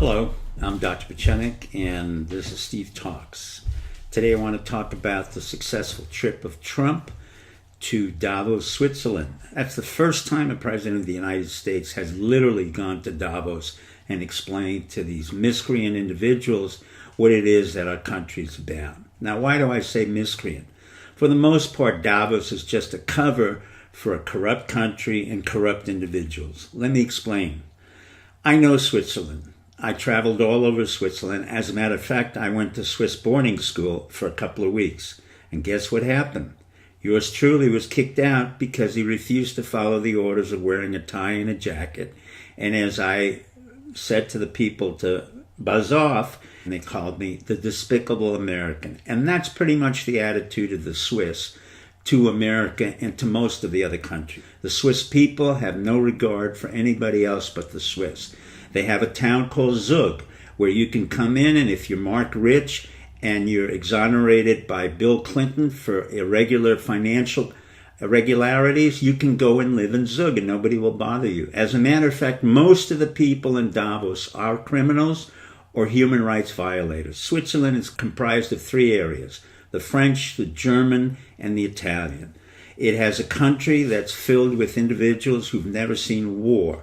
Hello, I'm Dr. Pieczenik, and this is Steve Talks. Today I want to talk about the successful trip of Trump to Davos, Switzerland. That's the first time a president of the United States has literally gone to Davos and explained to these miscreant individuals what it is that our country is about. Now, why do I say miscreant? For the most part, Davos is just a cover for a corrupt country and corrupt individuals. Let me explain. I know Switzerland. I traveled all over Switzerland. As a matter of fact, I went to Swiss boarding school for a couple of weeks. And guess what happened? Yours truly was kicked out because he refused to follow the orders of wearing a tie and a jacket. And as I said to the people to buzz off, and they called me the despicable American. And that's pretty much the attitude of the Swiss to America and to most of the other countries. The Swiss people have no regard for anybody else but the Swiss. They have a town called Zug where you can come in, and if you're marked rich and you're exonerated by Bill Clinton for irregular financial irregularities, you can go and live in Zug and nobody will bother you. As a matter of fact, most of the people in Davos are criminals or human rights violators. Switzerland is comprised of three areas: the French, the German, and the Italian. It has a country that's filled with individuals who've never seen war.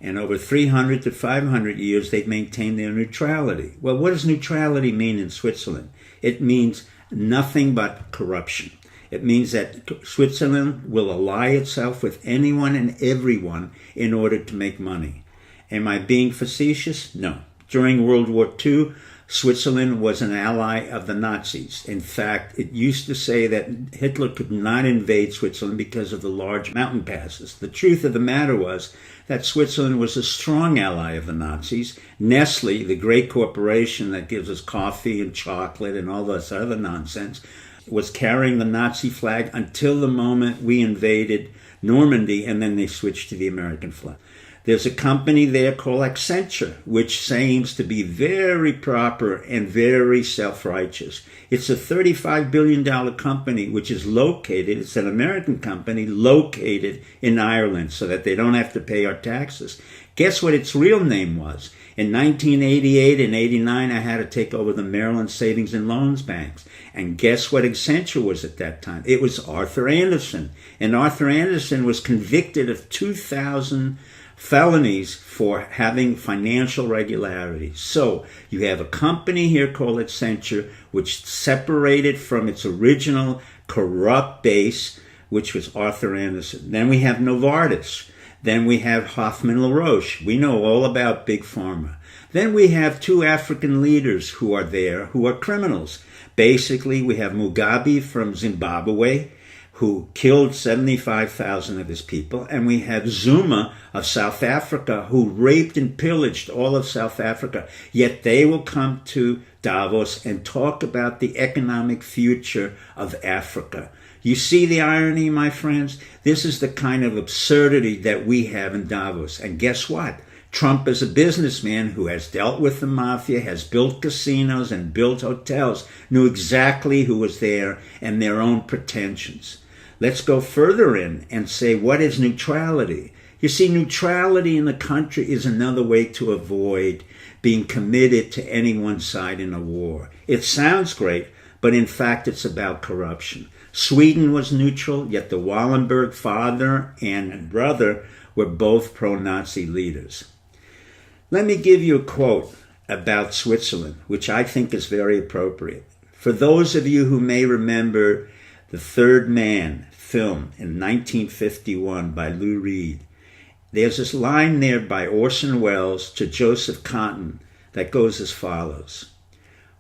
And over 300 to 500 years, they've maintained their neutrality. Well, what does neutrality mean in Switzerland? It means nothing but corruption. It means that Switzerland will ally itself with anyone and everyone in order to make money. Am I being facetious? No. During World War II, Switzerland was an ally of the Nazis. In fact, it used to say that Hitler could not invade Switzerland because of the large mountain passes. The truth of the matter was that Switzerland was a strong ally of the Nazis. Nestle, the great corporation that gives us coffee and chocolate and all this other nonsense, was carrying the Nazi flag until the moment we invaded Normandy, and then they switched to the American flag. There's a company there called Accenture, which seems to be very proper and very self-righteous. It's a $35 billion company, which is located, it's an American company located in Ireland so that they don't have to pay our taxes. Guess what its real name was? In 1988 and 89, I had to take over the Maryland Savings and Loans Banks. And guess what Accenture was at that time? It was Arthur Andersen. And Arthur Andersen was convicted of 2,000 felonies for having financial irregularities. So you have a company here called Accenture, which separated from its original corrupt base, which was Arthur Andersen. Then we have Novartis. Then we have Hoffman LaRoche. We know all about Big Pharma. Then we have two African leaders who are there, who are criminals. Basically, we have Mugabe from Zimbabwe, who killed 75,000 of his people, and we have Zuma of South Africa, who raped and pillaged all of South Africa. Yet they will come to Davos and talk about the economic future of Africa. You see the irony, my friends? This is the kind of absurdity that we have in Davos. And guess what? Trump is a businessman who has dealt with the mafia, has built casinos and built hotels, knew exactly who was there and their own pretensions. Let's go further in and say, what is neutrality? You see, neutrality in the country is another way to avoid being committed to any one side in a war. It sounds great, but in fact it's about corruption. Sweden was neutral, yet the Wallenberg father and brother were both pro-Nazi leaders. Let me give you a quote about Switzerland, which I think is very appropriate. For those of you who may remember The Third Man film in 1951 by Lou Reed, there's this line there by Orson Welles to Joseph Cotten that goes as follows.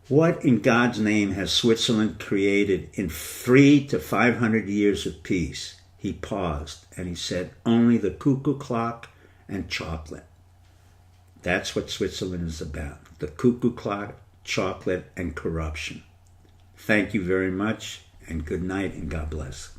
What in God's name has Switzerland created in 300 to 500 years of peace? He paused and he said, only the cuckoo clock and chocolate. That's what Switzerland is about. The cuckoo clock, chocolate, and corruption. Thank you very much, and good night, and God bless.